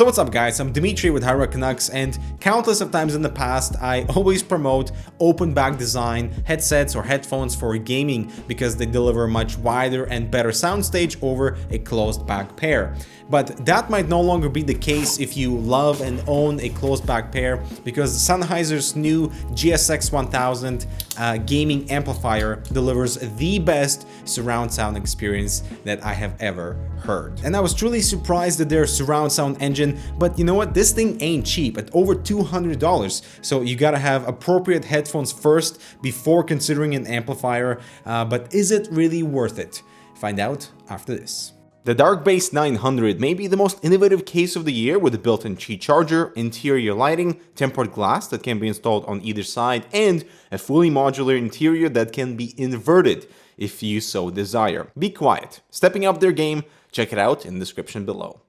So what's up guys, I'm Dimitri with Canucks, and countless of times in the past I always promote open back design headsets or headphones for gaming because they deliver a much wider and better soundstage over a closed back pair. But that might no longer be the case if you love and own a closed back pair, because Sennheiser's new GSX 1000 gaming amplifier delivers the best surround sound experience that I have ever heard. And I was truly surprised at their surround sound engine, but you know what, this thing ain't cheap at over $200, so you gotta have appropriate headphones first before considering an amplifier. But is it really worth it? Find out after this. The Dark Base 900 may be the most innovative case of the year, with a built-in Qi charger, interior lighting, tempered glass that can be installed on either side, and a fully modular interior that can be inverted if you so desire. Be quiet. Stepping up their game, check it out in the description below.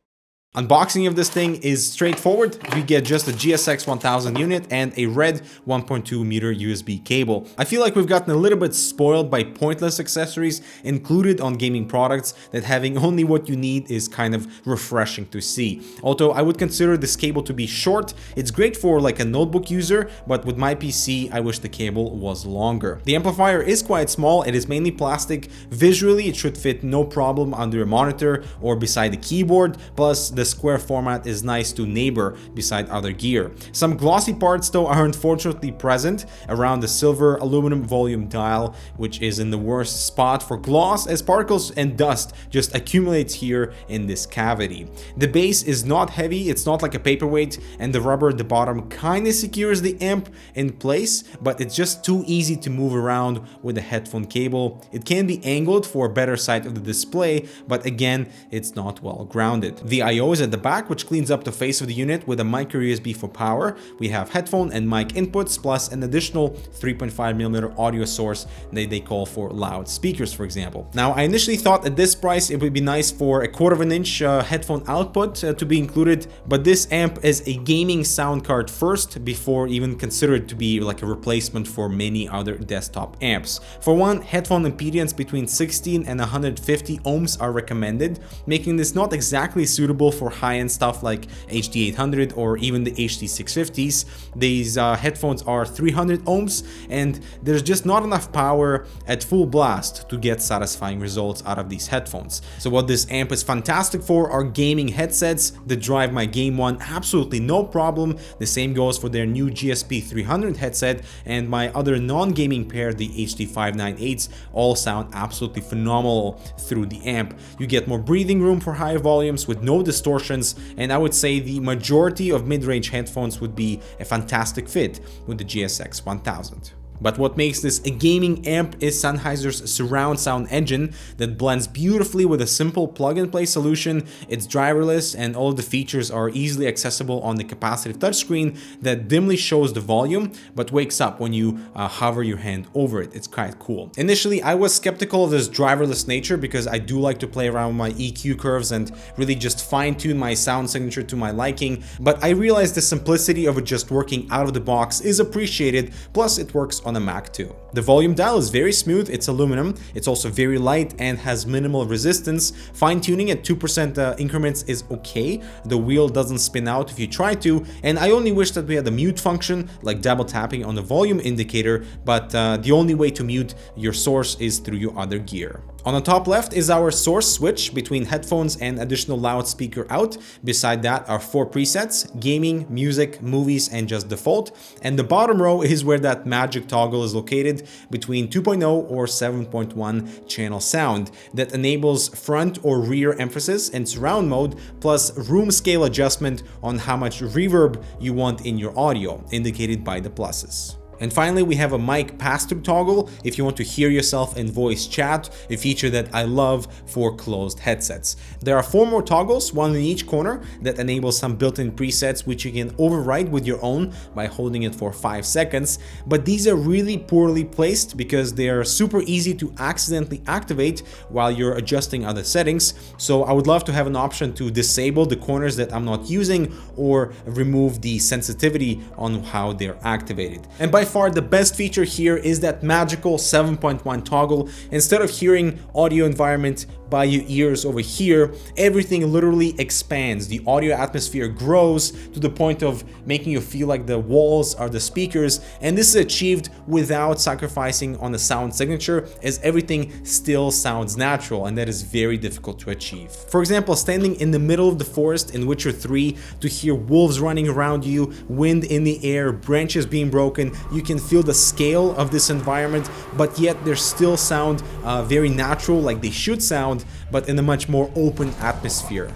Unboxing of this thing is straightforward. You get just a GSX 1000 unit and a red 1.2 meter USB cable. I feel like we've gotten a little bit spoiled by pointless accessories included on gaming products, that having only what you need is kind of refreshing to see. Although I would consider this cable to be short, it's great for like a notebook user, but with my PC I wish the cable was longer. The amplifier is quite small, it is mainly plastic. Visually it should fit no problem under a monitor or beside the keyboard, plus the square format is nice to neighbor beside other gear. Some glossy parts though are unfortunately present around the silver aluminum volume dial, which is in the worst spot for gloss, as particles and dust just accumulates here in this cavity. The base is not heavy, it's not like a paperweight, and the rubber at the bottom kinda secures the amp in place, but it's just too easy to move around with a headphone cable. It can be angled for a better sight of the display, but again, it's not well grounded. The I/O is at the back, which cleans up the face of the unit with a micro USB for power. We have headphone and mic inputs, plus an additional 3.5mm audio source that they call for loudspeakers, for example. Now, I initially thought at this price it would be nice for a 1/4 inch headphone output to be included, but this amp is a gaming sound card first before even considered to be like a replacement for many other desktop amps. For one, headphone impedance between 16 and 150 ohms are recommended, making this not exactly suitable for high-end stuff like HD 800 or even the HD 650s. These headphones are 300 ohms, and there's just not enough power at full blast to get satisfying results out of these headphones. So what this amp is fantastic for are gaming headsets that drive my Game One absolutely no problem. The same goes for their new GSP 300 headset, and my other non-gaming pair, the HD 598s, all sound absolutely phenomenal through the amp. You get more breathing room for higher volumes with no distortions, and I would say the majority of mid-range headphones would be a fantastic fit with the GSX 1000. But what makes this a gaming amp is Sennheiser's surround sound engine that blends beautifully with a simple plug-and-play solution. It's driverless, and all of the features are easily accessible on the capacitive touchscreen that dimly shows the volume but wakes up when you hover your hand over it. It's quite cool. Initially, I was skeptical of this driverless nature because I do like to play around with my EQ curves and really just fine-tune my sound signature to my liking, but I realized the simplicity of it just working out of the box is appreciated, plus it works on a Mac too. The volume dial is very smooth, it's aluminum, it's also very light and has minimal resistance. Fine-tuning at 2% increments is okay, the wheel doesn't spin out if you try to, and I only wish that we had a mute function like double tapping on the volume indicator, but the only way to mute your source is through your other gear. On the top left is our source switch between headphones and additional loudspeaker out. Beside that are 4 presets: gaming, music, movies, and just default. And the bottom row is where that magic toggle is located between 2.0 or 7.1 channel sound that enables front or rear emphasis and surround mode, plus room scale adjustment on how much reverb you want in your audio, indicated by the pluses. And finally, we have a mic pass-through toggle if you want to hear yourself in voice chat, a feature that I love for closed headsets. There are 4 more toggles, one in each corner, that enable some built-in presets which you can override with your own by holding it for 5 seconds, but these are really poorly placed because they are super easy to accidentally activate while you're adjusting other settings. So I would love to have an option to disable the corners that I'm not using or remove the sensitivity on how they're activated. And by far the best feature here is that magical 7.1 toggle. Instead of hearing audio environment by your ears over here, everything literally expands. The audio atmosphere grows to the point of making you feel like the walls are the speakers, and this is achieved without sacrificing on the sound signature, as everything still sounds natural, and that is very difficult to achieve. For example, standing in the middle of the forest in Witcher 3 to hear wolves running around you, wind in the air, branches being broken, you can feel the scale of this environment, but yet they still sound very natural, like they should sound, but in a much more open atmosphere.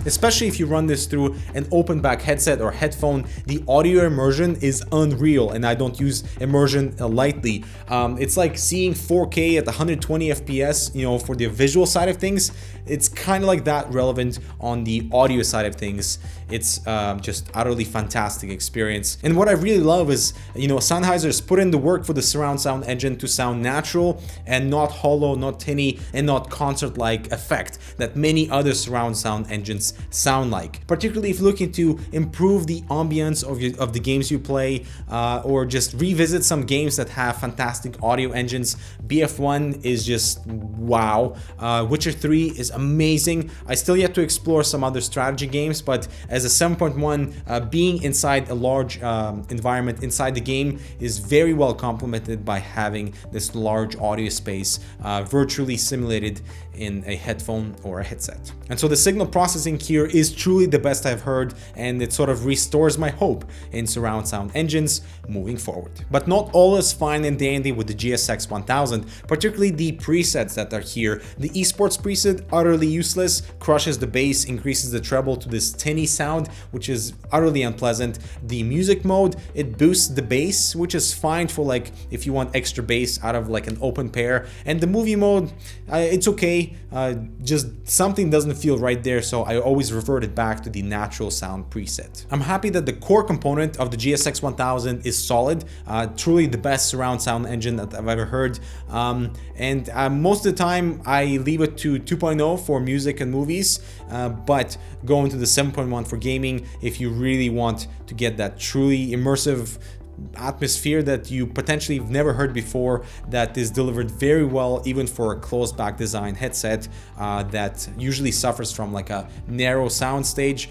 Especially if you run this through an open back headset or headphone, the audio immersion is unreal, and I don't use immersion lightly. It's like seeing 4K at 120 FPS, you know, for the visual side of things. It's kind of like that relevant on the audio side of things. It's just utterly fantastic experience. And what I really love is, you know, Sennheiser's put in the work for the surround sound engine to sound natural and not hollow, not tinny, and not concert-like effect that many other surround sound engines sound like. Particularly if you're looking to improve the ambience of the games you play, or just revisit some games that have fantastic audio engines, BF1 is just wow. Witcher 3 is amazing. I still yet to explore some other strategy games, but as a 7.1, being inside a large environment inside the game is very well complemented by having this large audio space virtually simulated in a headphone or a headset. And so the signal processing here is truly the best I've heard, and it sort of restores my hope in surround sound engines moving forward. But not all is fine and dandy with the GSX 1000, particularly the presets that are here. The esports preset, utterly useless, crushes the bass, increases the treble to this tinny sound, which is utterly unpleasant. The music mode, it boosts the bass, which is fine for like if you want extra bass out of like an open pair. And the movie mode, it's okay. Just something doesn't feel right there, so I always reverted back to the natural sound preset. I'm happy that the core component of the GSX 1000 is solid, truly the best surround sound engine that I've ever heard, and most of the time I leave it to 2.0 for music and movies, but going to the 7.1 for gaming if you really want to get that truly immersive atmosphere that you potentially have never heard before, that is delivered very well even for a closed back design headset that usually suffers from like a narrow sound stage.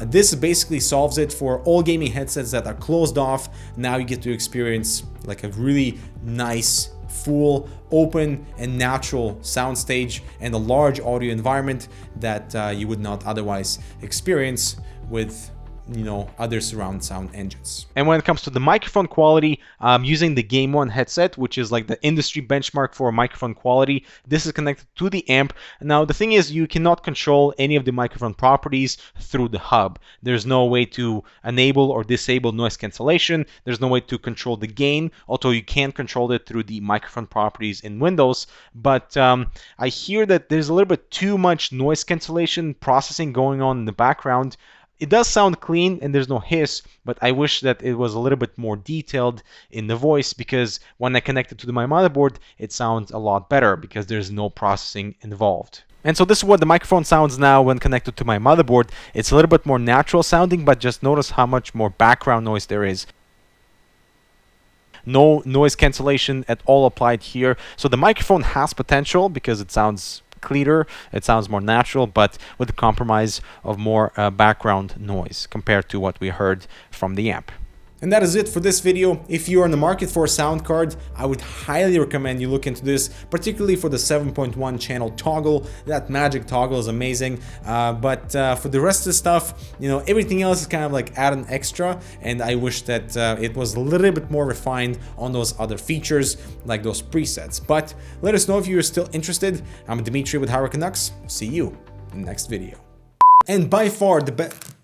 This basically solves it for all gaming headsets that are closed off. Now you get to experience like a really nice, full, open and natural soundstage and a large audio environment that you would not otherwise experience with, you know, other surround sound engines. And when it comes to the microphone quality, I'm using the Game One headset, which is like the industry benchmark for microphone quality. This is connected to the amp. Now the thing is, you cannot control any of the microphone properties through the hub. There's no way to enable or disable noise cancellation. There's no way to control the gain, although you can control it through the microphone properties in Windows. But I hear that there's a little bit too much noise cancellation processing going on in the background. It does sound clean and there's no hiss, but I wish that it was a little bit more detailed in the voice, because when I connect it to my motherboard, it sounds a lot better because there's no processing involved. And so this is what the microphone sounds now when connected to my motherboard. It's a little bit more natural sounding, but just notice how much more background noise there is. No noise cancellation at all applied here. So the microphone has potential because it sounds cleaner, it sounds more natural, but with the compromise of more background noise compared to what we heard from the amp. And that is it for this video. If you are in the market for a sound card, I would highly recommend you look into this, particularly for the 7.1 channel toggle. That magic toggle is amazing. But for the rest of the stuff, you know, everything else is kind of like add an extra, and I wish that it was a little bit more refined on those other features, like those presets. But let us know if you're still interested. I'm Dimitri with Canucks. See you in the next video. And by far the best...